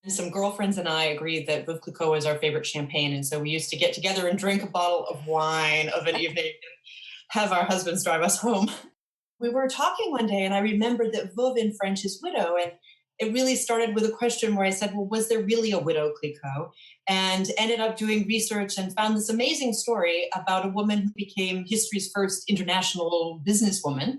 Some girlfriends and I agreed that Veuve Clicquot was our favorite champagne. And so we used to get together and drink a bottle of wine of an evening and have our husbands drive us home. We were talking one day and I remembered that Veuve in French is widow. And it really started with a question where I said, well, was there really a Widow Clicquot? And ended up doing research and found this amazing story about a woman who became history's first international businesswoman.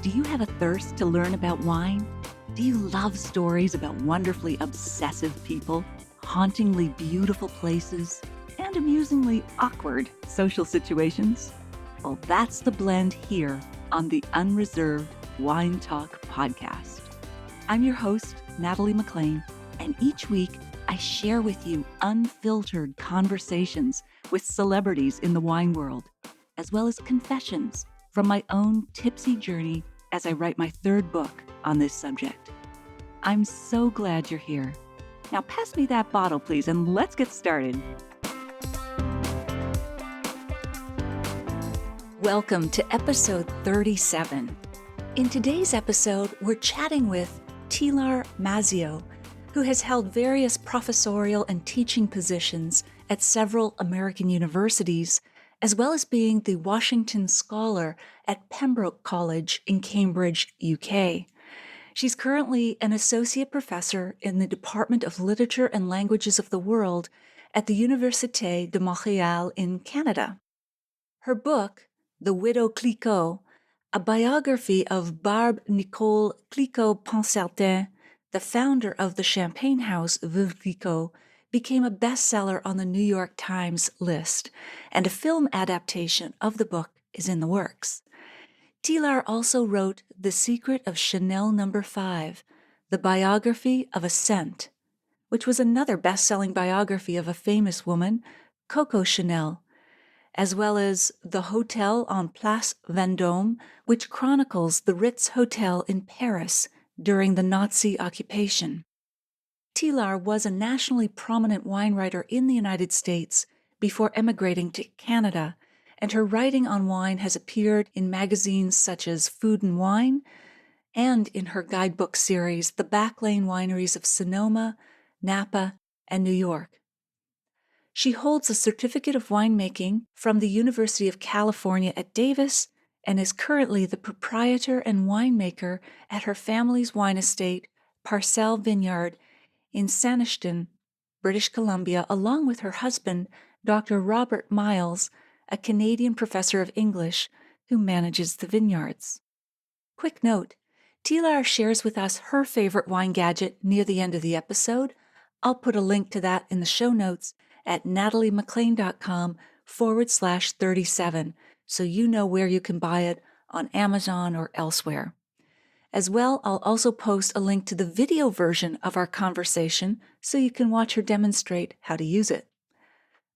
Do you have a thirst to learn about wine? Do you love stories about wonderfully obsessive people, hauntingly beautiful places, and amusingly awkward social situations? Well, that's the blend here on the Unreserved Wine Talk podcast. I'm your host, Natalie McLean, and each week I share with you unfiltered conversations with celebrities in the wine world, as well as confessions from my own tipsy journey as I write my third book on this subject. I'm so glad you're here. Now pass me that bottle, please, and let's get started. Welcome to episode 37. In today's episode, we're chatting with Tilar Mazzeo, who has held various professorial and teaching positions at several American universities, as well as being the Washington Scholar at Pembroke College in Cambridge, UK. She's currently an associate professor in the Department of Literature and Languages of the World at the Université de Montréal in Canada. Her book, The Widow Clicquot, a biography of Barbe-Nicole Clicquot Ponsardin, the founder of the champagne house Veuve Clicquot, became a bestseller on the New York Times list, and a film adaptation of the book is in the works. Tilar also wrote The Secret of Chanel No. 5, the biography of a scent, which was another best-selling biography of a famous woman, Coco Chanel, as well as The Hotel on Place Vendôme, which chronicles the Ritz Hotel in Paris during the Nazi occupation. Tilar was a nationally prominent wine writer in the United States before emigrating to Canada, and her writing on wine has appeared in magazines such as Food and Wine and in her guidebook series, The Back-Lane Wineries of Sonoma, Napa, and New York. She holds a certificate of winemaking from the University of California at Davis and is currently the proprietor and winemaker at her family's wine estate, Parsell Vineyard, in Saniston, British Columbia, along with her husband, Dr. Robert Miles, a Canadian professor of English who manages the vineyards. Quick note, Tilar shares with us her favorite wine gadget near the end of the episode. I'll put a link to that in the show notes at nataliemclean.com/37, so you know where you can buy it on Amazon or elsewhere. As well, I'll also post a link to the video version of our conversation so you can watch her demonstrate how to use it.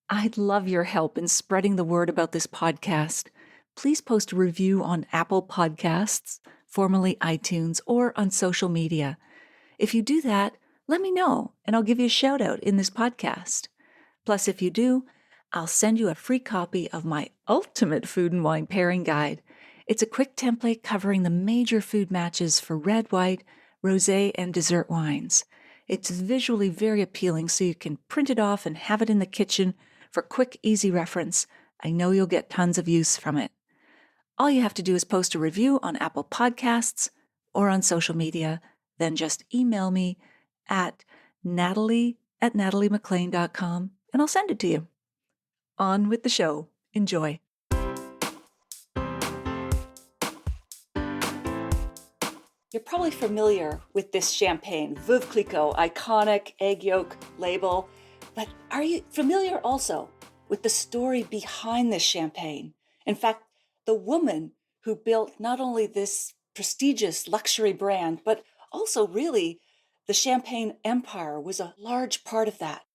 I'd love your help in spreading the word about this podcast. Please post a review on Apple Podcasts, formerly iTunes, or on social media. If you do that, let me know, and I'll give you a shout out in this podcast. Plus, if you do, I'll send you a free copy of my ultimate food and wine pairing guide. It's a quick template covering the major food matches for red, white, rosé, and dessert wines. It's visually very appealing, so you can print it off and have it in the kitchen for quick, easy reference. I know you'll get tons of use from it. All you have to do is post a review on Apple Podcasts or on social media, then just email me at natalie@nataliemclean.com and I'll send it to you. On with the show. Enjoy. You're probably familiar with this champagne, Veuve Clicquot, iconic egg yolk label. But are you familiar also with the story behind this champagne? In fact, the woman who built not only this prestigious luxury brand, but also really the champagne empire was a large part of that.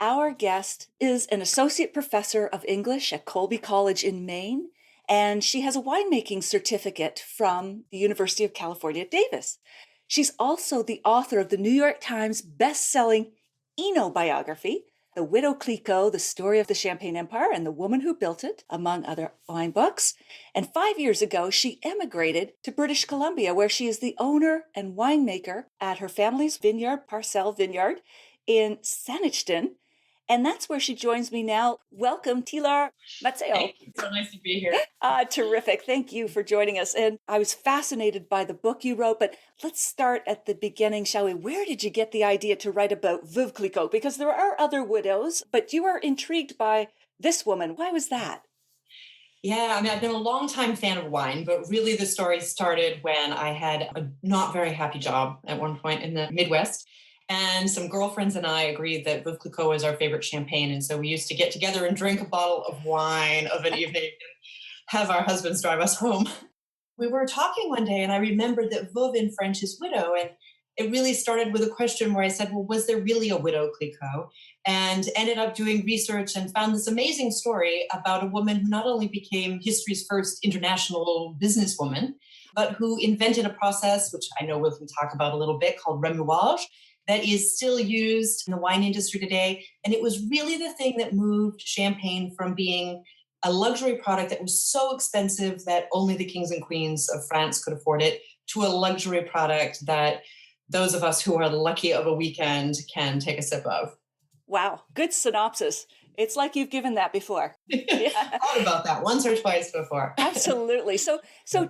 Our guest is an associate professor of English at Colby College in Maine, and she has a winemaking certificate from the University of California at Davis. She's also the author of the New York Times best-selling Eno biography, The Widow Clicquot, The Story of the Champagne Empire and the Woman Who Built It, among other wine books. And 5 years ago, she emigrated to British Columbia, where she is the owner and winemaker at her family's vineyard, Parsell Vineyard, in Saanich. And that's where she joins me now. Welcome, Tilar Mazzeo. Thank you. So nice to be here. Terrific. Thank you for joining us. And I was fascinated by the book you wrote, but let's start at the beginning, shall we? Where did you get the idea to write about Veuve Clicquot? Because there are other widows, but you were intrigued by this woman. Why was that? Yeah, I mean, I've been a long-time fan of wine, but really the story started when I had a not very happy job at one point in the Midwest. And some girlfriends and I agreed that Veuve Clicquot was our favorite champagne. And so we used to get together and drink a bottle of wine of an evening and have our husbands drive us home. We were talking one day and I remembered that Veuve in French is widow. And it really started with a question where I said, well, was there really a Widow Clicquot? And ended up doing research and found this amazing story about a woman who not only became history's first international businesswoman, but who invented a process, which I know we can talk about a little bit, called remuage, that is still used in the wine industry today. And it was really the thing that moved champagne from being a luxury product that was so expensive that only the kings and queens of France could afford it, to a luxury product that those of us who are lucky of a weekend can take a sip of. Wow, good synopsis. It's like you've given that before. Yeah. Thought about that once or twice before. Absolutely. So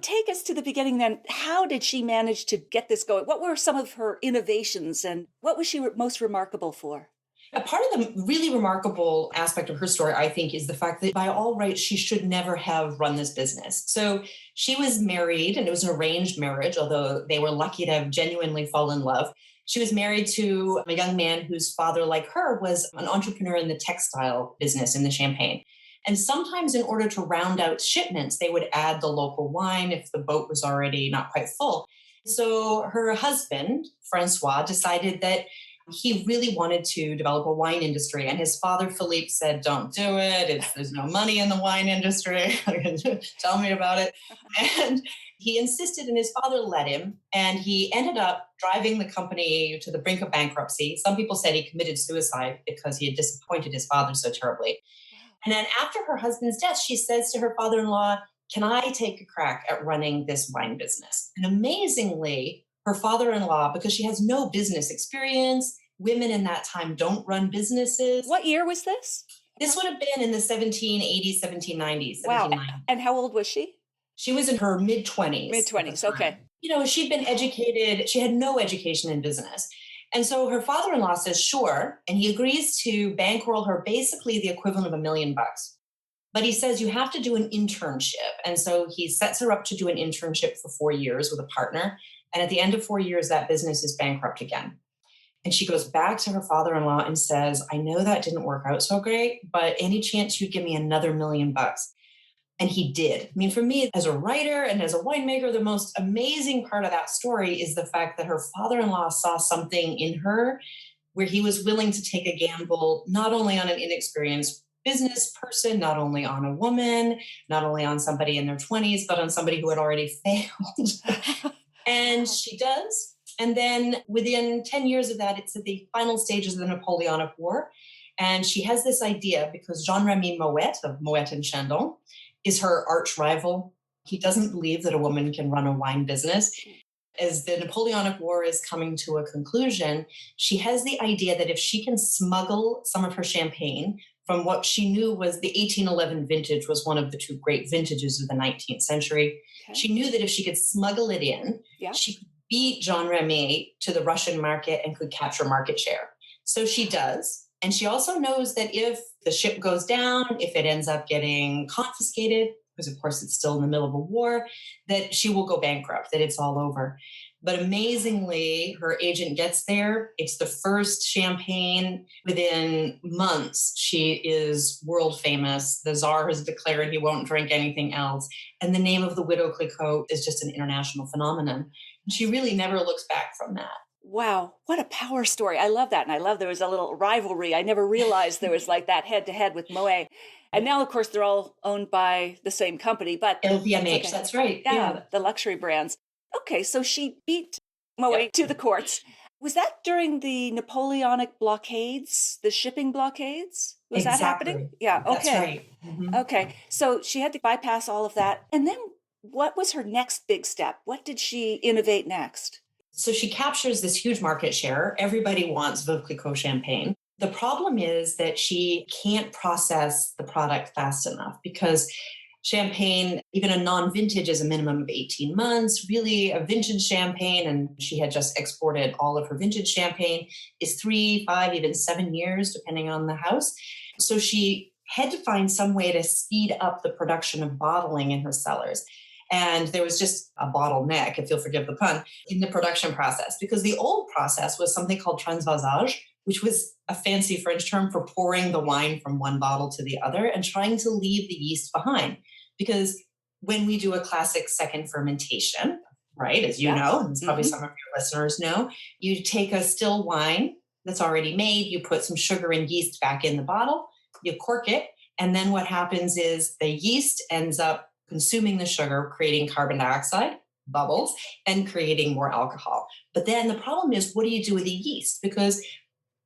take us to the beginning then. How did she manage to get this going? What were some of her innovations and what was she most remarkable for? A part of the really remarkable aspect of her story, I think, is the fact that by all rights, she should never have run this business. So she was married, and it was an arranged marriage, although they were lucky to have genuinely fallen in love. She was married to a young man whose father, like her, was an entrepreneur in the textile business in the Champagne. And sometimes in order to round out shipments, they would add the local wine if the boat was already not quite full. So her husband, Francois, decided that he really wanted to develop a wine industry. And his father, Philippe, said, don't do it. There's no money in the wine industry. Tell me about it. And he insisted, and his father let him. And he ended up driving the company to the brink of bankruptcy. Some people said he committed suicide because he had disappointed his father so terribly. And then after her husband's death, she says to her father-in-law, can I take a crack at running this wine business? And amazingly, her father-in-law, because she has no business experience, women in that time don't run businesses. What year was this? This would have been in the 1780s, 1790s. Wow. And how old was she? She was in her mid-20s. Mid-20s, okay. You know, she'd been educated. She had no education in business. And so her father-in-law says, sure. And he agrees to bankroll her basically the equivalent of $1 million. But he says, you have to do an internship. And so he sets her up to do an internship for 4 years with a partner. And at the end of 4 years, that business is bankrupt again. And she goes back to her father-in-law and says, I know that didn't work out so great, but any chance you'd give me another $1 million? And he did. I mean, for me, as a writer and as a winemaker, the most amazing part of that story is the fact that her father-in-law saw something in her where he was willing to take a gamble, not only on an inexperienced business person, not only on a woman, not only on somebody in their 20s, but on somebody who had already failed. And she does. And then within 10 years of that, it's at the final stages of the Napoleonic War. And she has this idea because Jean-Remy Moet of Moet and Chandon is her arch rival. He doesn't believe that a woman can run a wine business. As the Napoleonic War is coming to a conclusion, she has the idea that if she can smuggle some of her champagne from what she knew was the 1811 vintage, was one of the two great vintages of the 19th century. Okay. She knew that if she could smuggle it in, she could beat Jean Remy to the Russian market and could capture market share. So she does. And she also knows that if the ship goes down, if it ends up getting confiscated, because of course it's still in the middle of a war, that she will go bankrupt, that it's all over. But amazingly, her agent gets there. It's the first champagne. Within months, she is world famous. The Tsar has declared he won't drink anything else. And the name of the Widow Clicquot is just an international phenomenon. And she really never looks back from that. Wow, what a power story. I love that. And I love there was a little rivalry. I never realized there was like that head-to-head with Moet. And now, of course, they're all owned by the same company. But LVMH, that's right. Yeah, the luxury brands. Okay, so she beat Moet to the courts. Was that during the Napoleonic blockades, the shipping blockades? Was that happening? Exactly. Yeah, That's okay. right. Mhm. Okay. So she had to bypass all of that. And then what was her next big step? What did she innovate next? So she captures this huge market share. Everybody wants Veuve Clicquot champagne. The problem is that she can't process the product fast enough because champagne, even a non vintage, is a minimum of 18 months. Really, a vintage champagne, and she had just exported all of her vintage champagne, is 3, 5, even 7 years, depending on the house. So she had to find some way to speed up the production of bottling in her cellars. And there was just a bottleneck, if you'll forgive the pun, in the production process because the old process was something called transvasage, which was a fancy French term for pouring the wine from one bottle to the other and trying to leave the yeast behind. Because when we do a classic second fermentation, right, as you Yeah. know, and as probably Hmm. some of your listeners know, you take a still wine that's already made, you put some sugar and yeast back in the bottle, you cork it, and then what happens is the yeast ends up consuming the sugar, creating carbon dioxide, bubbles, and creating more alcohol. But then the problem is, what do you do with the yeast? Because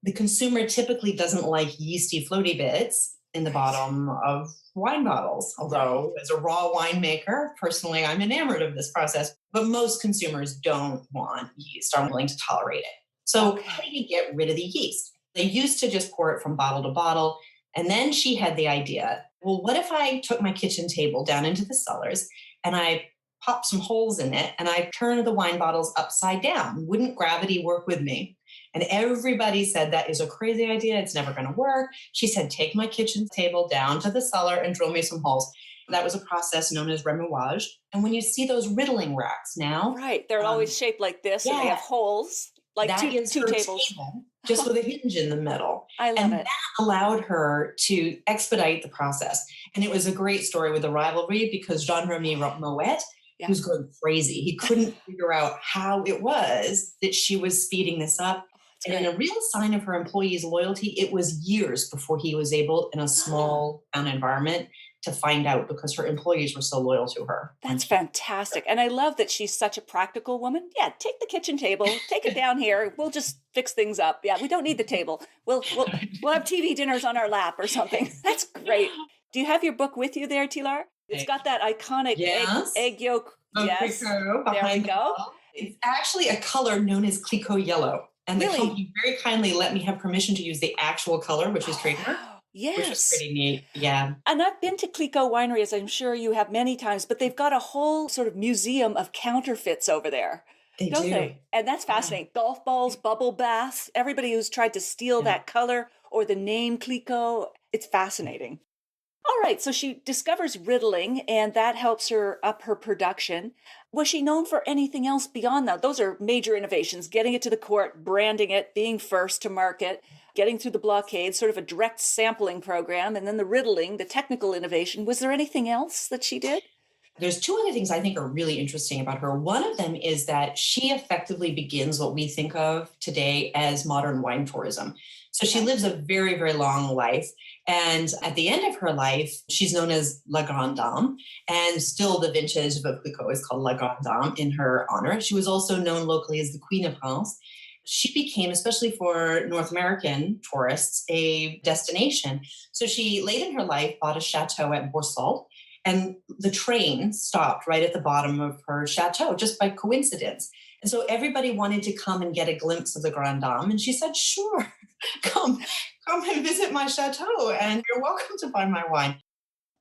the consumer typically doesn't like yeasty floaty bits in the Right. bottom of wine bottles. Right. Although, as a raw winemaker, personally, I'm enamored of this process. But most consumers don't want yeast, aren't willing to tolerate it. So, how do Okay. you get rid of the yeast? They used to just pour it from bottle to bottle. And then she had the idea, well, what if I took my kitchen table down into the cellars and I popped some holes in it and I turned the wine bottles upside down? Wouldn't gravity work with me? And everybody said that is a crazy idea. It's never going to work. She said, take my kitchen table down to the cellar and drill me some holes. That was a process known as remouage. And when you see those riddling racks now, Right. They're um, always shaped like this and they yeah, have holes, like that two is two her tables. table, just with a hinge in the middle. I love And it. that allowed her to expedite the process. And it was a great story with the rivalry because Jean Remy Moet Yeah. was going crazy. He couldn't figure out how it was that she was speeding this up. It's And in great. a real sign of her employees' loyalty, it was years before he was able, in a small town environment, to find out because her employees were so loyal to her. That's fantastic. And I love that she's such a practical woman. Yeah, take the kitchen table, take it down here. We'll just fix things up. Yeah, we don't need the table. We'll have TV dinners on our lap or something. That's great. Do you have your book with you there, Tilar? It's got that iconic Yes. egg yolk. Yes. Clicquot There we behind the go. bottle. It's actually a color known as Clicquot yellow. And the Really? company very kindly let me have permission to use the actual color, which is Oh, trademark, wow. which was Yes. pretty neat. Yeah, And I've been to Clicquot Winery, as I'm sure you have many times, but they've got a whole sort of museum of counterfeits over there, they don't do. they? And that's Yeah, fascinating. Golf balls, bubble baths, everybody who's tried to steal yeah. that color or the name Clicquot, it's fascinating. All right, so she discovers riddling, and that helps her up her production. Was she known for anything else beyond that? Those are major innovations, getting it to the court, branding it, being first to market, getting through the blockade, sort of a direct sampling program, and then the riddling, the technical innovation. Was there anything else that she did? There's two other things I think are really interesting about her. One of them is that she effectively begins what we think of today as modern wine tourism. So she Okay. lives a very, very long life. And at the end of her life, she's known as La Grande Dame. And still the vintage Veuve Clicquot is called La Grande Dame in her honor. She was also known locally as the Queen of France. She became, especially for North American tourists, a destination. So she, late in her life, bought a chateau at Boursault, and the train stopped right at the bottom of her chateau just by coincidence. And so everybody wanted to come and get a glimpse of the Grande Dame. And she said, sure, come, come and visit my chateau and you're welcome to buy my wine.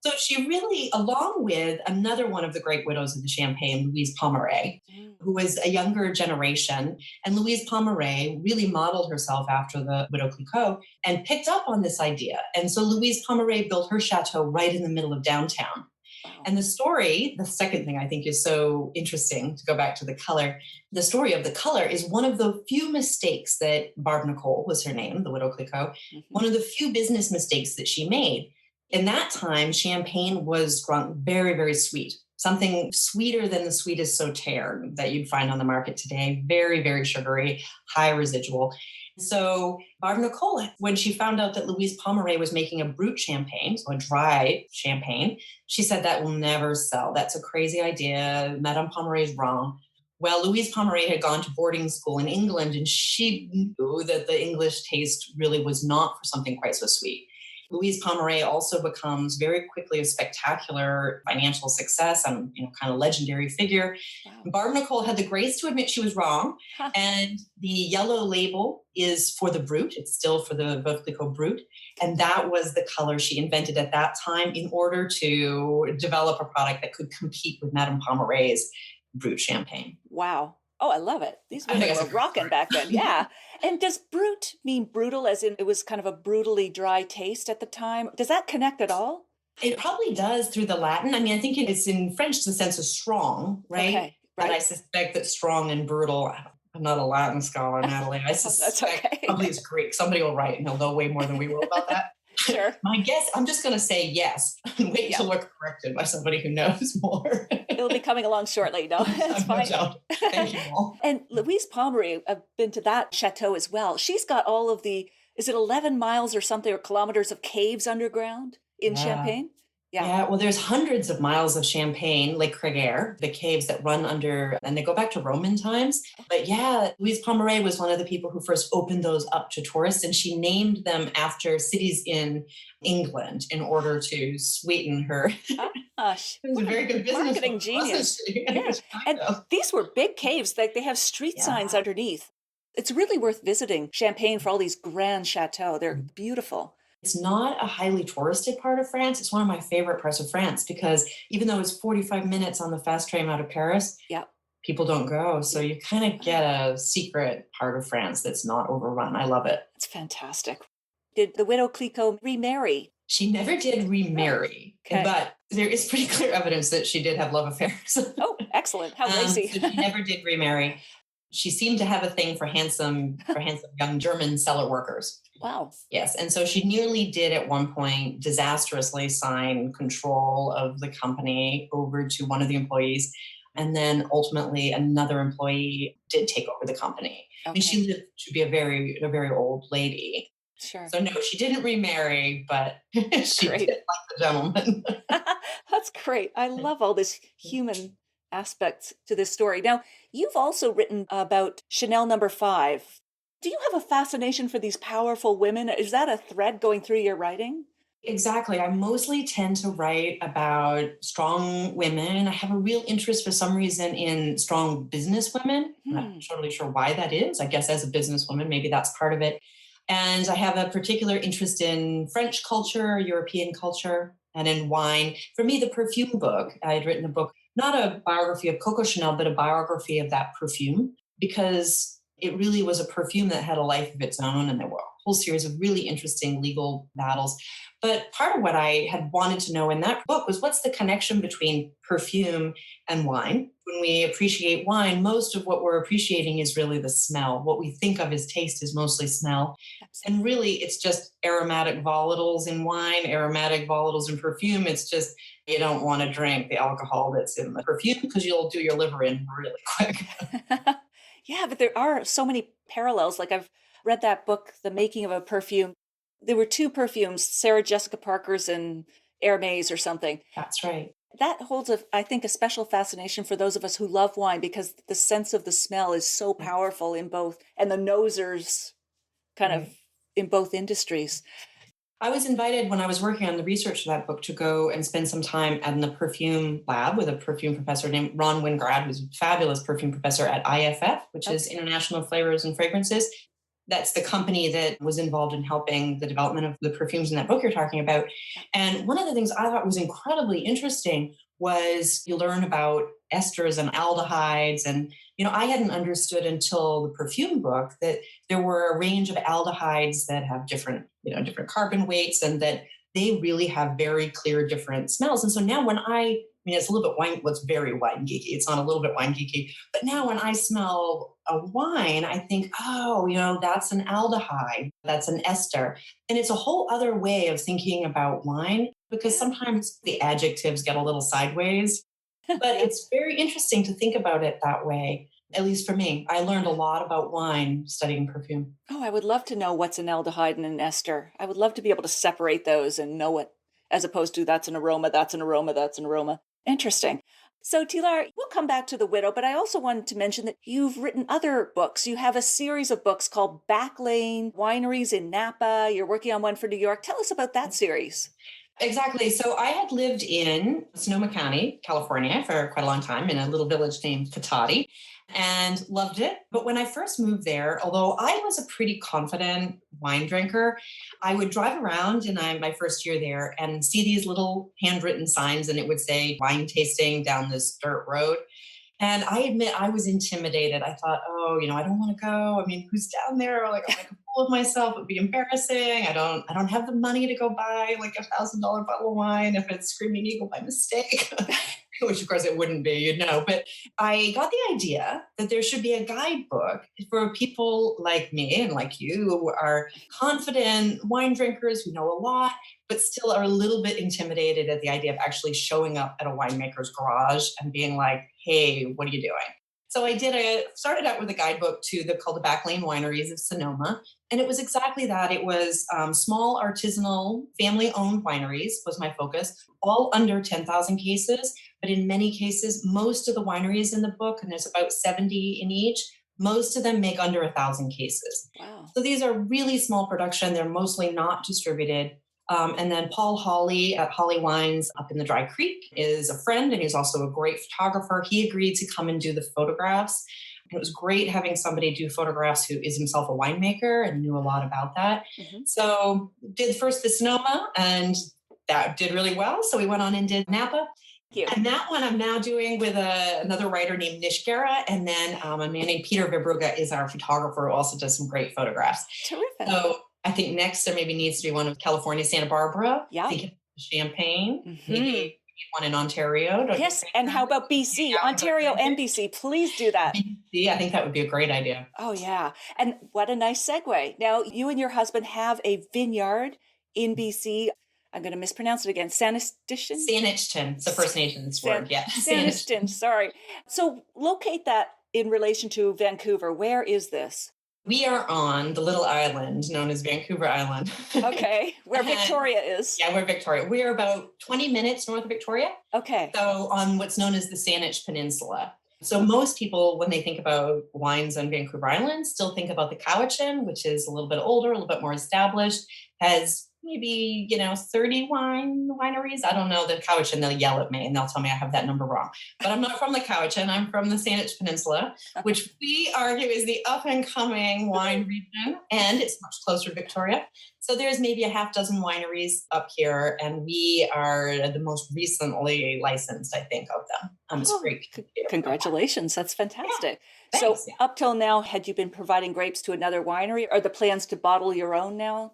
So she really, along with another one of the great widows of the Champagne, Louise Pommery, Mm. who was a younger generation, and Louise Pommery really modeled herself after the Widow Clicquot and picked up on this idea. And so Louise Pommery built her chateau right in the middle of downtown. Wow. And the story, the second thing I think is so interesting to go back to the color, the story of the color is one of the few mistakes that Barbe-Nicole was her name, the Widow Clicquot, Mhm. one of the few business mistakes that she made. In that time, champagne was drunk very, very sweet, something sweeter than the sweetest sauterne that you'd find on the market today, very, very sugary, high residual. So Barbe-Nicole, when she found out that Louise Pommery was making a brut champagne, so a dry champagne, she said that will never sell. That's a crazy idea. Madame Pommery is wrong. Well, Louise Pomeray had gone to boarding school in England, and she knew that the English taste really was not for something quite so sweet. Louise Pomeray also becomes very quickly a spectacular financial success and kind of legendary figure. Wow. Barbe-Nicole had the grace to admit she was wrong, Huh. and the yellow label is for the Brut. It's still for the Veuve Clicquot Brut, and that was the color she invented at that time in order to develop a product that could compete with Madame Pomeray's Brut champagne. Wow. Oh, I love it. These I think women that's were a great rocking story. back then. Yeah. And does brut mean brutal, as in it was kind of a brutally dry taste at the time? Does that connect at all? It probably does through the Latin. I mean, I think it's in French, the sense of strong, right? Okay. But I Right. suspect that strong and brutal, I'm not a Latin scholar, Natalie. I That's suspect okay. probably it's Greek. Somebody will write and they'll know way more than we will about that. Sure. My guess, I'm just going to say yes and wait Yeah. till we're corrected by somebody who knows more. It'll be coming along shortly. No, that's No fine. doubt. Thank you all. And Louise Pomeray, I've been to that chateau as well. She's got all of is it 11 miles or something, or kilometers of caves underground in Yeah. Champagne? Yeah. Yeah, well, there's hundreds of miles of Champagne, Lake Crèguer, the caves that run under, and they go back to Roman times. But yeah, Louise Pomeray was one of the people who first opened those up to tourists, and she named them after cities in England in order to sweeten her. Gosh, It was a what very good business marketing woman, genius. wasn't she? Yeah. And these were big caves. Like they have street Yeah. signs underneath. It's really worth visiting Champagne for all these grand chateaux. They're beautiful. It's not a highly touristed part of France. It's one of my favorite parts of France because even though it's 45 minutes on the fast train out of Paris, Yeah. people don't go. So you kind of get a secret part of France that's not overrun. I love it. It's fantastic. Did the Widow Clicquot remarry? She never did remarry, Okay. but there is pretty clear evidence that she did have love affairs. Oh, excellent. How racy. So she never did remarry. She seemed to have a thing for handsome young German cellar workers. Wow. Yes. And so she nearly did at one point disastrously sign control of the company over to one of the employees. And then ultimately another employee did take over the company. Okay. And she lived to be a very old lady. Sure. So no, she didn't remarry, but she Great. did like the gentleman. That's great. I love all this human aspects to this story. Now, you've also written about Chanel number 5. Do you have a fascination for these powerful women? Is that a thread going through your writing? Exactly. I mostly tend to write about strong women. I have a real interest for some reason in strong business women. I'm not totally sure why that is. I guess as a businesswoman, maybe that's part of it. And I have a particular interest in French culture, European culture, and in wine. For me, the perfume book, I had written a book, not a biography of Coco Chanel, but a biography of that perfume, because it really was a perfume that had a life of its own. And there were a whole series of really interesting legal battles. But part of what I had wanted to know in that book was what's the connection between perfume and wine? When we appreciate wine, most of what we're appreciating is really the smell. What we think of as taste is mostly smell. Absolutely. And really, it's just aromatic volatiles in wine, aromatic volatiles in perfume. It's just you don't want to drink the alcohol that's in the perfume because you'll do your liver in really quick. Yeah, but there are so many parallels. Like I've read that book, The Making of a Perfume. There were 2 perfumes, Sarah Jessica Parker's and Hermes or something. That's right. That holds, I think, a special fascination for those of us who love wine because the sense of the smell is so powerful in both, and the nosers kind of in both industries. I was invited when I was working on the research for that book to go and spend some time in the perfume lab with a perfume professor named Ron Wingrad, who's a fabulous perfume professor at IFF, which is International Flavors and Fragrances. That's the company that was involved in helping the development of the perfumes in that book you're talking about. And one of the things I thought was incredibly interesting was you learn about esters and aldehydes. And, I hadn't understood until the perfume book that there were a range of aldehydes that have different carbon weights and that they really have very clear different smells. And so now when it's a little bit wine, what's very wine geeky. It's not a little bit wine geeky. But now when I smell a wine, I think, that's an aldehyde, that's an ester. And it's a whole other way of thinking about wine because sometimes the adjectives get a little sideways. But it's very interesting to think about it that way, at least for me. I learned a lot about wine studying perfume. Oh, I would love to know what's an aldehyde and an ester. I would love to be able to separate those and know it, as opposed to that's an aroma, that's an aroma, that's an aroma. Interesting. So, Tilar, we'll come back to the Widow, but I also wanted to mention that you've written other books. You have a series of books called Back-Lane Wineries in Napa. You're working on one for New York. Tell us about that series. Exactly. So I had lived in Sonoma County, California for quite a long time in a little village named Cotati and loved it. But when I first moved there, although I was a pretty confident wine drinker, I would drive around in my first year there and see these little handwritten signs and it would say wine tasting down this dirt road. And I admit I was intimidated. I thought, oh, I don't want to go. I mean, who's down there? Like, I'm like a fool of myself. It would be embarrassing. I don't have the money to go buy like $1,000 bottle of wine if it's Screaming Eagle by mistake, which of course it wouldn't be, But I got the idea that there should be a guidebook for people like me and like you who are confident wine drinkers who know a lot, but still are a little bit intimidated at the idea of actually showing up at a winemaker's garage and being like, hey, what are you doing? So I started out with a guidebook called the Back-Lane Wineries of Sonoma. And it was exactly that. It was small artisanal family-owned wineries was my focus, all under 10,000 cases. But in many cases, most of the wineries in the book, and there's about 70 in each, most of them make under 1,000 cases. Wow. So these are really small production. They're mostly not distributed. And then Paul Hawley at Hawley Wines up in the Dry Creek is a friend, and he's also a great photographer. He agreed to come and do the photographs. And it was great having somebody do photographs who is himself a winemaker and knew a lot about that. Mm-hmm. So did first the Sonoma, and that did really well. So we went on and did Napa. And that one I'm now doing with another writer named Nish Guerra. And then a man named Peter Vibruga is our photographer who also does some great photographs. Terrific. So I think next there maybe needs to be one of California, Santa Barbara. Yeah. Thinking Champagne. Mm-hmm. Maybe one in Ontario. Yes. And how about BC? Yeah, Ontario and BC. Please do that. BC, I think that would be a great idea. Oh, yeah. And what a nice segue. Now, you and your husband have a vineyard in BC. I'm going to mispronounce it again. Sanistishan? Saniston. It's the First Nations word. Yeah. Saniston. Sorry. So locate that in relation to Vancouver. Where is this? We are on the little island known as Vancouver Island. Okay. Where Victoria is. Yeah, we're Victoria. We are about 20 minutes north of Victoria. Okay. So on what's known as the Saanich Peninsula. So most people, when they think about wines on Vancouver Island, still think about the Cowichan, which is a little bit older, a little bit more established, has maybe, 30 wineries. I don't know the Cowichan. They'll yell at me and they'll tell me I have that number wrong. But I'm not from the Cowichan. I'm from the Saanich Peninsula, which we argue is the up and coming wine region. And it's much closer to Victoria. So there's maybe a half dozen wineries up here. And we are the most recently licensed, I think, of them. It's great. Congratulations. That's fantastic. Yeah, so thanks, up till now, had you been providing grapes to another winery? Are the plans to bottle your own now?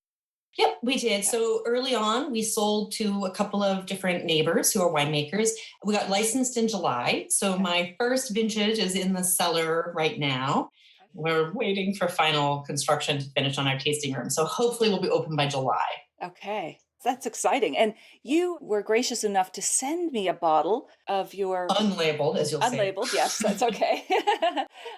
Yep, we did. So early on, we sold to a couple of different neighbors who are winemakers. We got licensed in July. So my first vintage is in the cellar right now. We're waiting for final construction to finish on our tasting room. So hopefully we'll be open by July. Okay. That's exciting. And you were gracious enough to send me a bottle of your... Unlabeled, as you'll say. Unlabeled, yes, that's okay.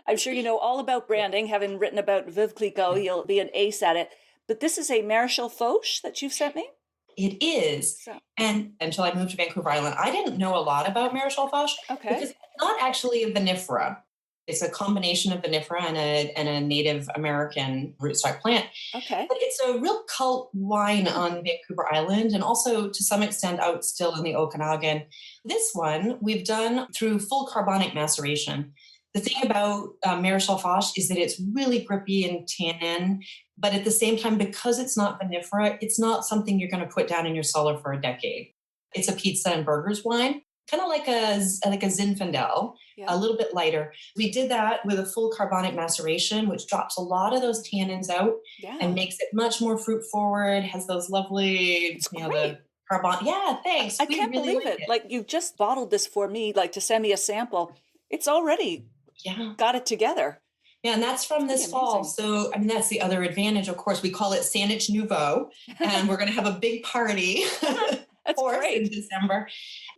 I'm sure you know all about branding. Having written about Veuve Clicquot, you'll be an ace at it. But this is a Maréchal Foch that you've sent me? It is. So. And until I moved to Vancouver Island, I didn't know a lot about Maréchal Foch. Okay. Because it's not actually a vinifera. It's a combination of vinifera and a Native American rootstock plant. Okay. But it's a real cult wine on Vancouver Island and also to some extent out still in the Okanagan. This one we've done through full carbonic maceration. The thing about Maréchal Foch is that it's really grippy and tannin, but at the same time, because it's not vinifera, it's not something you're going to put down in your cellar for a decade. It's a pizza and burgers wine, kind of like a Zinfandel, a little bit lighter. We did that with a full carbonic maceration, which drops a lot of those tannins out and makes it much more fruit forward, has those lovely, the carbon. Yeah, thanks. I can't believe it. Like you just bottled this for me, like to send me a sample. It's already got it together. Yeah, and that's from this fall. So, that's the other advantage. Of course, we call it Saanich Nouveau, and we're going to have a big party in December.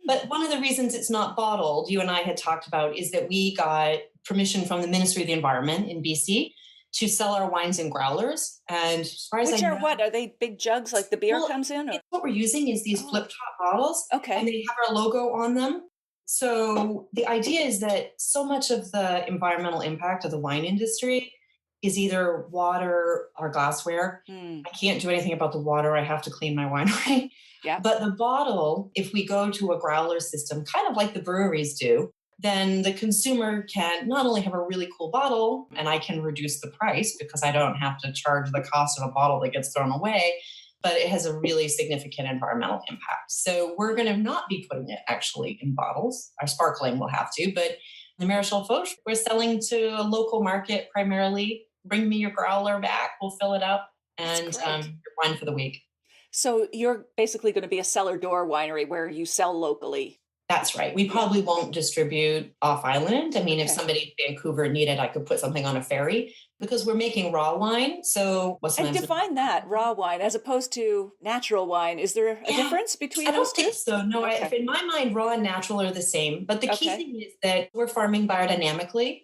But one of the reasons it's not bottled, you and I had talked about, is that we got permission from the Ministry of the Environment in BC to sell our wines in growlers. And as far as Which are what? Are they big jugs like the beer comes in? Or? What we're using is these flip-top bottles. Okay. And they have our logo on them. So the idea is that so much of the environmental impact of the wine industry is either water or glassware. Mm, I can't do anything about the water. I have to clean my winery. yeah, But the bottle, if we go to a growler system, kind of like the breweries do, then the consumer can not only have a really cool bottle and I can reduce the price because I don't have to charge the cost of a bottle that gets thrown away, but it has a really significant environmental impact. So we're going to not be putting it actually in bottles. Our sparkling will have to, but the Marichal Foch, we're selling to a local market primarily. Bring me your growler back, we'll fill it up, that's and great. your wine for the week. So you're basically going to be a cellar door winery where you sell locally. That's right. We Yeah. probably won't distribute off island. I mean, if Okay. somebody in Vancouver needed, I could put something on a ferry because we're making raw wine. So what's And sometimes define that raw wine as opposed to natural wine. Is there a yeah, difference between I those don't two? think so. No, if Okay. in my mind, raw and natural are the same. But the key Okay. thing is that we're farming biodynamically.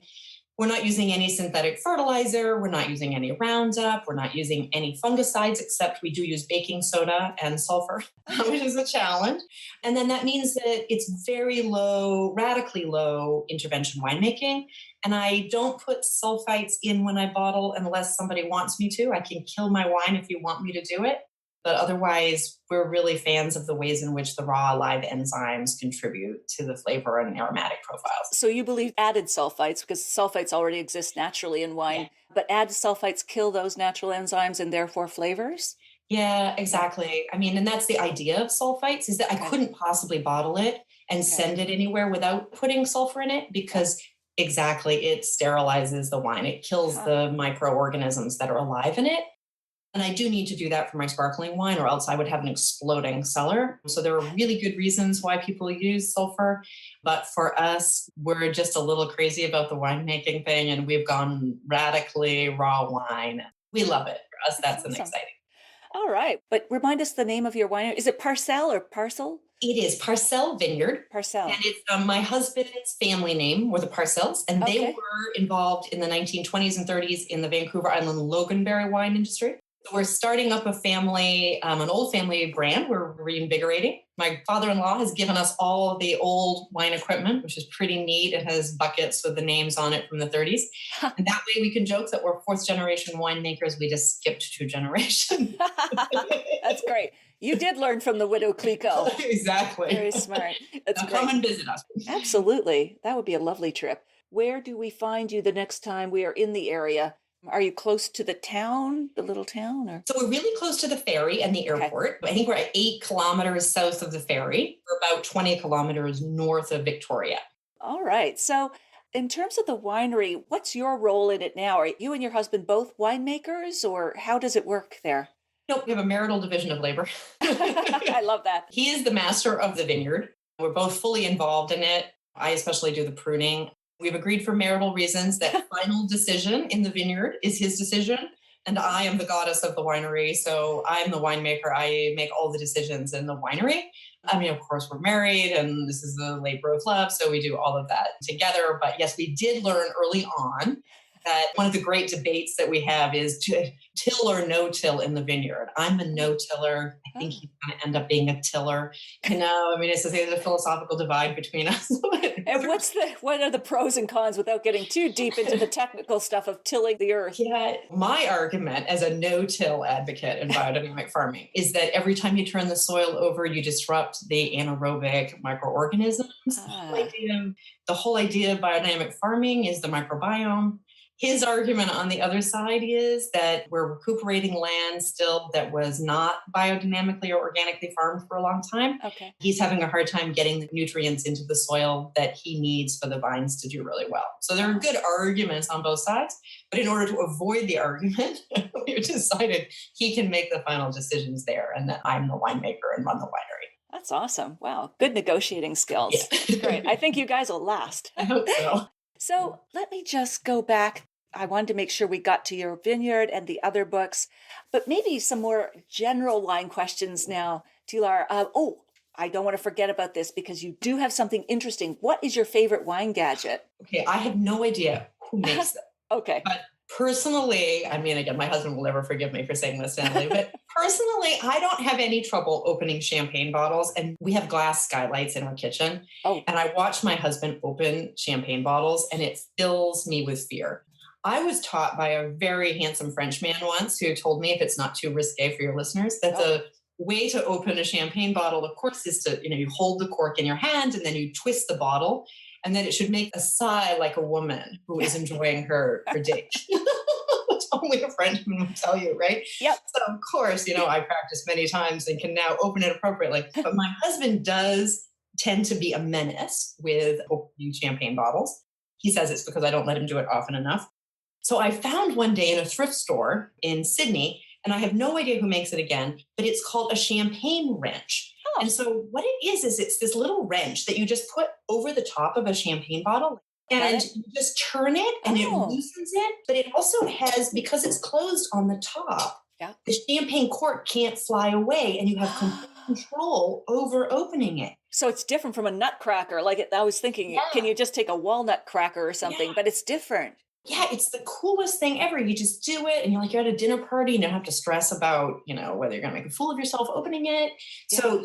We're not using any synthetic fertilizer. We're not using any Roundup. We're not using any fungicides, except we do use baking soda and sulfur, which is a challenge. And then that means that it's very low, radically low intervention winemaking. And I don't put sulfites in when I bottle unless somebody wants me to. I can kill my wine if you want me to do it. But otherwise, we're really fans of the ways in which the raw live enzymes contribute to the flavor and aromatic profiles. So you believe added sulfites, because sulfites already exist naturally in Yeah. wine, but added sulfites kill those natural enzymes and therefore flavors? Yeah, Yeah. exactly. I mean, and that's the idea of sulfites is that I Okay. couldn't possibly bottle it and Okay. send it anywhere without putting sulfur in it Yeah. because exactly it sterilizes the wine. It kills Huh. the microorganisms that are alive in it. And I do need to do that for my sparkling wine, or else I would have an exploding cellar. So there are really good reasons why people use sulfur. But for us, we're just a little crazy about the winemaking thing, and we've gone radically raw wine. We love it. For us, That's that's an awesome. exciting. All right. But remind us the name of your winery. Is it Parcel or Parcel? It is Parsell Vineyard, and Parcel. it's my husband's family name were the Parcells, and they Okay. were involved in the 1920s and 30s in the Vancouver Island Loganberry wine industry. So we're starting up a family, an old family brand. We're reinvigorating. My father-in-law has given us all the old wine equipment, which is pretty neat. It has buckets with the names on it from the 30s. And that way we can joke that we're fourth generation winemakers. We just skipped two generations. That's great. You did learn from the Widow Clicquot. Exactly. Very smart. That's Now come great. and visit us. Absolutely. That would be a lovely trip. Where do we find you the next time we are in the area? Are you close to the town, the little town, or? So we're really close to the ferry and the Okay. airport. I think we're at 8 kilometers south of the ferry. We're about 20 kilometers north of Victoria. All right. So, in terms of the winery, what's your role in it now? Are you and your husband both winemakers, or how does it work there? Nope, we have a marital division of labor. I love that. He is the master of the vineyard. We're both fully involved in it. I especially do the pruning. We've agreed for marital reasons that final decision in the vineyard is his decision. And I am the goddess of the winery. So I'm the winemaker. I make all the decisions in the winery. I mean, of course, we're married and this is the labor of love. So we do all of that together. But yes, we did learn early on that one of the great debates that we have is till or no till in the vineyard. I'm a no tiller. I think he's going to end up being a tiller. You know, I mean, it's a philosophical divide between us. And what are the pros and cons without getting too deep into the technical stuff of tilling the earth? Yeah, my argument as a no-till advocate in biodynamic farming is that every time you turn the soil over, you disrupt the anaerobic microorganisms. Ah, The whole idea of biodynamic farming is the microbiome. His argument on the other side is that we're recuperating land still that was not biodynamically or organically farmed for a long time. okay. He's having a hard time getting the nutrients into the soil that he needs for the vines to do really well. So there are good arguments on both sides, but in order to avoid the argument, we've decided he can make the final decisions there and that I'm the winemaker and run the winery. That's awesome. Wow. Good negotiating skills. Yeah. Great. I think you guys will last. I hope so. So let me just go back. I wanted to make sure we got to your vineyard and the other books, but maybe some more general wine questions now, Tilar. I don't want to forget about this because you do have something interesting. What is your favorite wine gadget? Okay, I have no idea who makes them. Okay. But Personally, I mean, again, my husband will never forgive me for saying this, Natalie, but personally, I don't have any trouble opening champagne bottles. And we have glass skylights in our kitchen. Oh, And I watch my husband open champagne bottles, and it fills me with fear. I was taught by a very handsome French man once who told me, if it's not too risque for your listeners, that the way to open a champagne bottle, of course, is to, you hold the cork in your hand and then you twist the bottle, and then it should make a sigh like a woman who is enjoying her date. Which only a Frenchman would tell you, right? Yep. So, of course, I practiced many times and can now open it appropriately. But my husband does tend to be a menace with opening champagne bottles. He says it's because I don't let him do it often enough. So I found one day in a thrift store in Sydney, and I have no idea who makes it again, but it's called a champagne wrench. Oh. And so what it is it's this little wrench that you just put over the top of a champagne bottle, and you just turn it and it loosens it. But it also has, because it's closed on the top, the champagne cork can't fly away, and you have complete control over opening it. So it's different from a nutcracker. I was thinking, can you just take a walnut cracker or something? But it's different. Yeah, it's the coolest thing ever. You just do it, and you're at a dinner party, and you don't have to stress about, whether you're going to make a fool of yourself opening it. So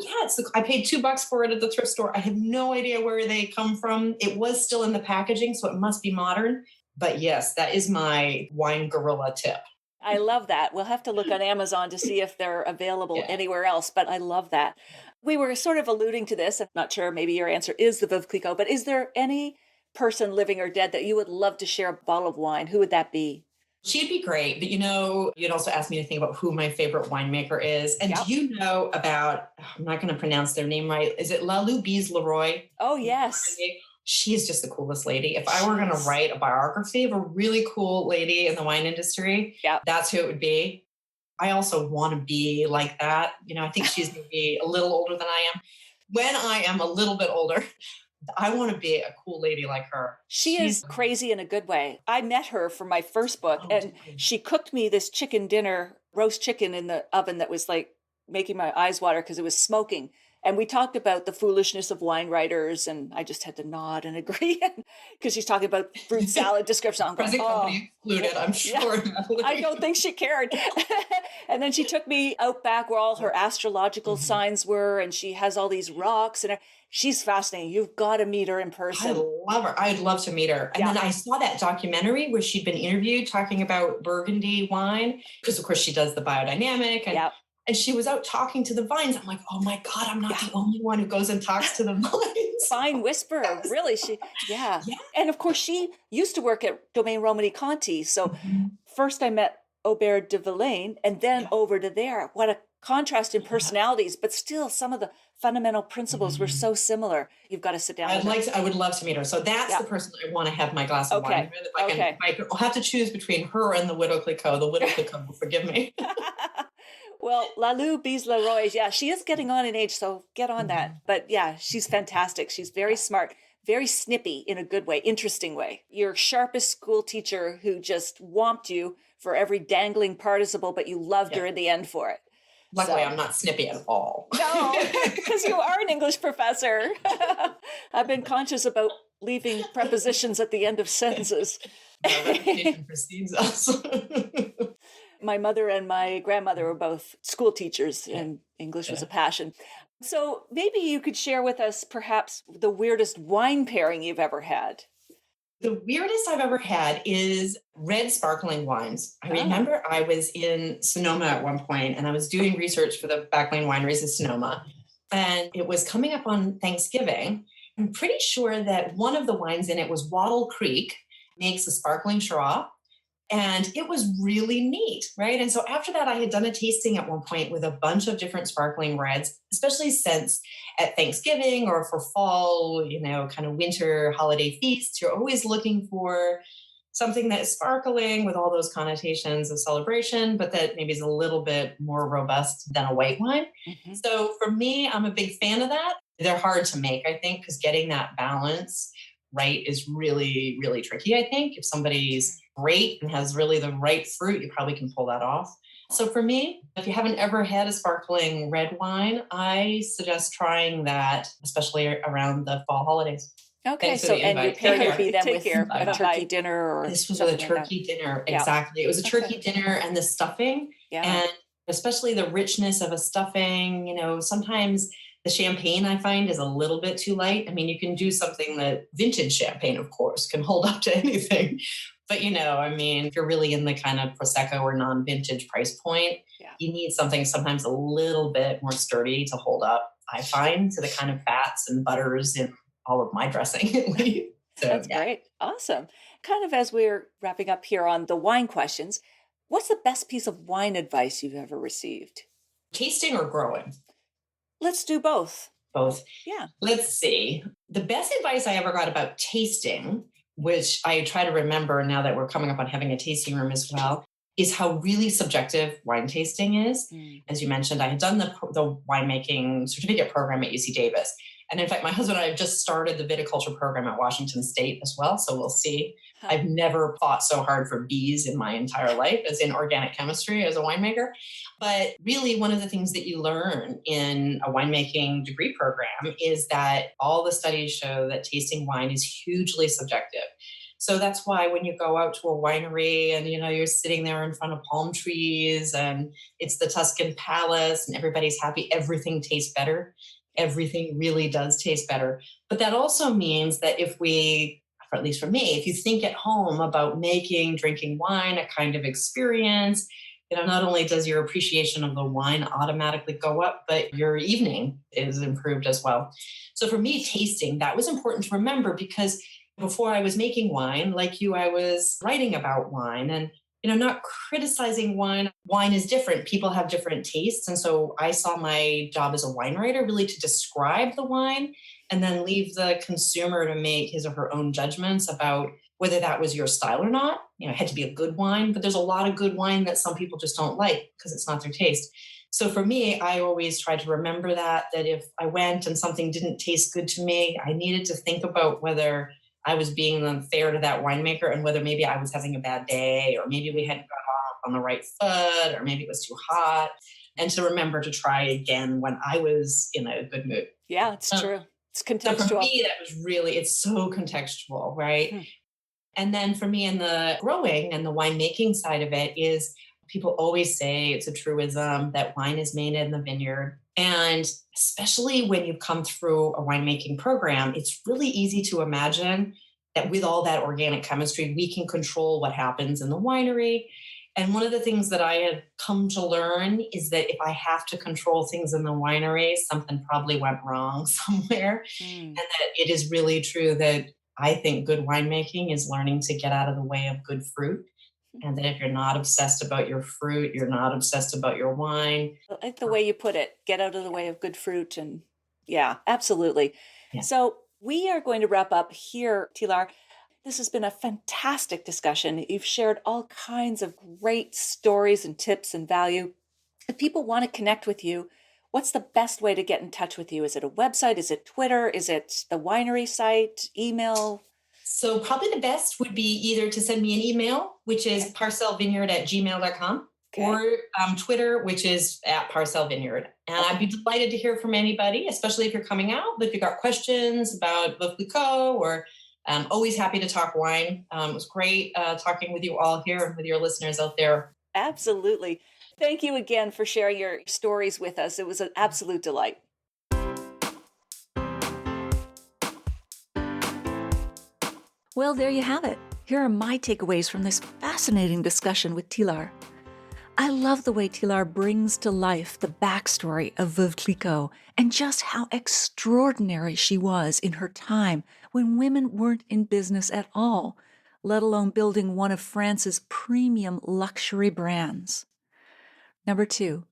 I paid $2 for it at the thrift store. I had no idea where they come from. It was still in the packaging, so it must be modern. But yes, that is my wine gorilla tip. I love that. We'll have to look on Amazon to see if they're available anywhere else, but I love that. We were sort of alluding to this. I'm not sure, maybe your answer is the Veuve Clicquot, but is there any person, living or dead, that you would love to share a bottle of wine? Who would that be? She'd be great. But, you'd also asked me to think about who my favorite winemaker is. And do you know about, I'm not going to pronounce their name right. Is it Lalou Leroy? Oh, yes. She's just the coolest lady. If I were going to write a biography of a really cool lady in the wine industry, that's who it would be. I also want to be like that. I think she's going to be a little older than I am. When I am a little bit older, I want to be a cool lady like her. She's is crazy in a good way. I met her for my first book, and she cooked me this chicken dinner, roast chicken in the oven that was making my eyes water because it was smoking. And we talked about the foolishness of wine writers, and I just had to nod and agree because she's talking about fruit salad description. I'm going, company excluded, I'm sure. Yeah. I don't think she cared. And then she took me out back where all her astrological signs were, and she has all these rocks, and she's fascinating. You've got to meet her in person. I love her. I'd love to meet her. And then I saw that documentary where she'd been interviewed talking about Burgundy wine, because of course she does the biodynamic. And she was out talking to the vines. I'm like, oh my God, I'm not the only one who goes and talks to the vines. Fine whisperer, really. And of course, she used to work at Domaine Romani Conti. So first I met Aubert de Villaine, and then over to there. What a contrast in personalities, but still some of the fundamental principles were so similar. You've got to sit down. I would love to meet her. So that's the person I want to have my glass of wine with. I'll have to choose between her and the Widow Clicquot. The Widow Clicquot will forgive me. Well, Lalou Leroy, she is getting on in age, so get on that. But she's fantastic. She's very smart, very snippy in a good way, interesting way. Your sharpest school teacher who just whomped you for every dangling participle, but you loved her in the end for it. Luckily, I'm not snippy at all. No, because you are an English professor. I've been conscious about leaving prepositions at the end of sentences. My reputation precedes us. My mother and my grandmother were both school teachers, and English was a passion. So maybe you could share with us perhaps the weirdest wine pairing you've ever had. The weirdest I've ever had is red sparkling wines. I remember I was in Sonoma at one point, and I was doing research for the Back-Lane Wineries in Sonoma, and it was coming up on Thanksgiving. I'm pretty sure that one of the wines in it was Wattle Creek, makes a sparkling Shiraz. And it was really neat, right? And so after that, I had done a tasting at one point with a bunch of different sparkling reds, especially since at Thanksgiving or for fall, kind of winter holiday feasts, you're always looking for something that is sparkling with all those connotations of celebration, but that maybe is a little bit more robust than a white wine. Mm-hmm. So for me, I'm a big fan of that. They're hard to make, I think, because getting that balance right is really, really tricky, I think. If somebody's great and has really the right fruit, you probably can pull that off. So for me, if you haven't ever had a sparkling red wine, I suggest trying that, especially around the fall holidays. Okay, Thanks for so the and your invite. Take pairing would care. be then Take with care. a turkey dinner or This was with a something like that. turkey dinner. Yeah. Exactly. It was a Okay. turkey dinner and the stuffing. Yeah. And especially the richness of a stuffing, sometimes the champagne I find is a little bit too light. I mean, you can do something that vintage champagne, of course, can hold up to anything. But, if you're really in the kind of Prosecco or non-vintage price point, Yeah. you need something sometimes a little bit more sturdy to hold up, I find, to the kind of fats and butters in all of my dressing, at least. So, That's yeah. great. Awesome. Kind of as we're wrapping up here on the wine questions, what's the best piece of wine advice you've ever received? Tasting or growing? Let's do both. Both. Yeah. Let's see. The best advice I ever got about tasting, which I try to remember now that we're coming up on having a tasting room as well, is how really subjective wine tasting is. As you mentioned, I had done the winemaking certificate program at UC Davis. And in fact, my husband and I have just started the viticulture program at Washington State as well. So we'll see. I've never fought so hard for bees in my entire life as in organic chemistry as a winemaker. But really, one of the things that you learn in a winemaking degree program is that all the studies show that tasting wine is hugely subjective. So that's why when you go out to a winery and, you're sitting there in front of palm trees and it's the Tuscan Palace and everybody's happy, everything tastes better. Everything really does taste better. But that also means that if we, or at least for me, if you think at home about drinking wine, a kind of experience, not only does your appreciation of the wine automatically go up, but your evening is improved as well. So for me, tasting, that was important to remember because before I was making wine, like you, I was writing about wine and, not criticizing wine. Wine is different. People have different tastes. And so I saw my job as a wine writer really to describe the wine and then leave the consumer to make his or her own judgments about whether that was your style or not. It had to be a good wine, but there's a lot of good wine that some people just don't like because it's not their taste. So for me, I always tried to remember that if I went and something didn't taste good to me, I needed to think about whether I was being unfair to that winemaker and whether maybe I was having a bad day or maybe we hadn't got off on the right foot or maybe it was too hot. And to remember to try again when I was in a good mood. Yeah, it's true. It's contextual. So for me, that was it's so contextual, right? And then for me in the growing and the winemaking side of it is people always say it's a truism that wine is made in the vineyard. And especially when you've come through a winemaking program, it's really easy to imagine that with all that organic chemistry, we can control what happens in the winery. And one of the things that I had come to learn is that if I have to control things in the winery, something probably went wrong somewhere. And that it is really true that I think good winemaking is learning to get out of the way of good fruit. And that if you're not obsessed about your fruit, you're not obsessed about your wine. I like the way you put it, get out of the way of good fruit. And yeah, absolutely. Yeah. So we are going to wrap up here, Tilar. This has been a fantastic discussion. You've shared all kinds of great stories and tips and value. If people want to connect with you, what's the best way to get in touch with you? Is it a website? Is it Twitter? Is it the winery site? Email? So probably the best would be either to send me an email, which is parsellvineyard@gmail.com, or Twitter, which is @parsellvineyard. And I'd be delighted to hear from anybody, especially if you're coming out. But if you've got questions about Veuve Clicquot, or always happy to talk wine. It was great talking with you all here and with your listeners out there. Absolutely. Thank you again for sharing your stories with us. It was an absolute delight. Well, there you have it. Here are my takeaways from this fascinating discussion with Tilar. I love the way Tilar brings to life the backstory of Veuve Clicquot and just how extraordinary she was in her time when women weren't in business at all, let alone building one of France's premium luxury brands. Number 2,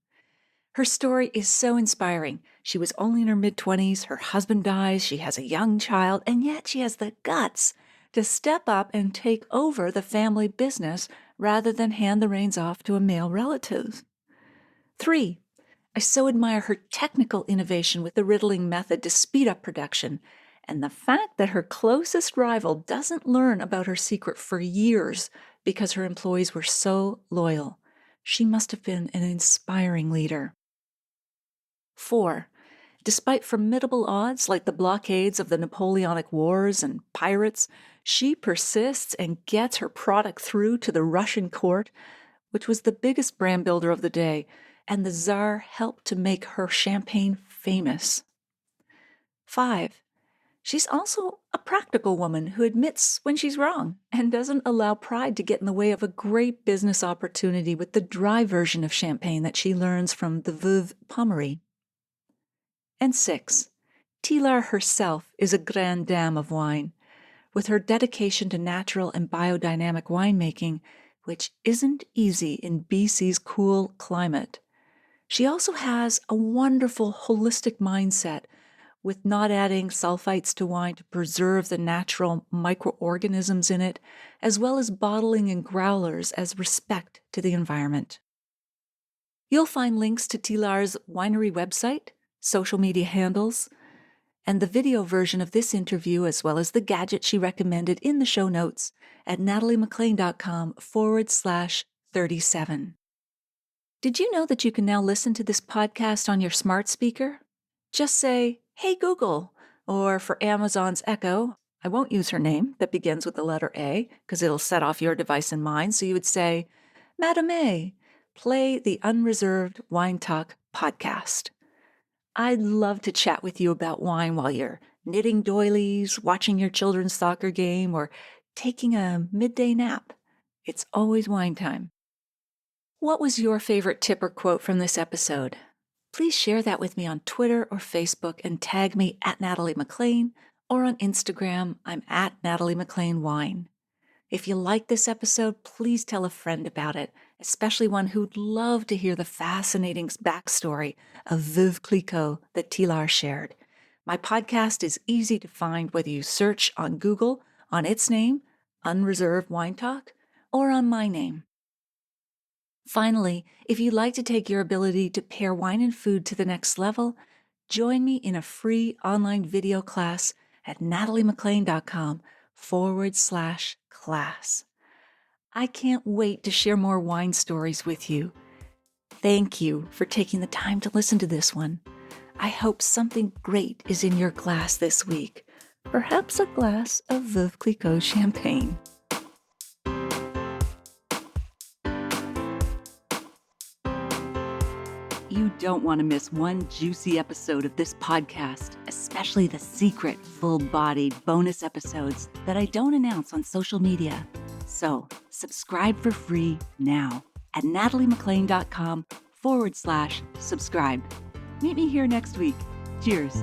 her story is so inspiring. She was only in her mid-20s, her husband dies, she has a young child, and yet she has the guts to step up and take over the family business rather than hand the reins off to a male relative. 3, I so admire her technical innovation with the riddling method to speed up production, and the fact that her closest rival doesn't learn about her secret for years because her employees were so loyal. She must have been an inspiring leader. 4, Despite formidable odds like the blockades of the Napoleonic Wars and pirates, she persists and gets her product through to the Russian court, which was the biggest brand builder of the day, and the Tsar helped to make her champagne famous. 5. She's also a practical woman who admits when she's wrong and doesn't allow pride to get in the way of a great business opportunity with the dry version of champagne that she learns from the Veuve Pommery. And 6. Tilar herself is a grande dame of wine, with her dedication to natural and biodynamic winemaking, which isn't easy in BC's cool climate. She also has a wonderful holistic mindset with not adding sulfites to wine to preserve the natural microorganisms in it, as well as bottling in growlers as respect to the environment. You'll find links to Tilar's winery website, social media handles, and the video version of this interview, as well as the gadget she recommended in the show notes at nataliemaclean.com/37. Did you know that you can now listen to this podcast on your smart speaker? Just say, "Hey Google," or for Amazon's Echo, I won't use her name that begins with the letter A because it'll set off your device and mine. So you would say, "Madam A, play the Unreserved Wine Talk podcast." I'd love to chat with you about wine while you're knitting doilies, watching your children's soccer game, or taking a midday nap. It's always wine time. What was your favorite tip or quote from this episode? Please share that with me on Twitter or Facebook and tag me at Natalie MacLean, or on Instagram, I'm at Natalie MacLean Wine. If you like this episode, please tell a friend about it, especially one who'd love to hear the fascinating backstory of Veuve Clicquot that Tilar shared. My podcast is easy to find whether you search on Google on its name, Unreserved Wine Talk, or on my name. Finally, if you'd like to take your ability to pair wine and food to the next level, join me in a free online video class at nataliemaclean.com/class. I can't wait to share more wine stories with you. Thank you for taking the time to listen to this one. I hope something great is in your glass this week. Perhaps a glass of Veuve Clicquot champagne. You don't want to miss one juicy episode of this podcast, especially the secret, full-bodied bonus episodes that I don't announce on social media. So, subscribe for free now at nataliemaclean.com/subscribe. Meet me here next week. Cheers.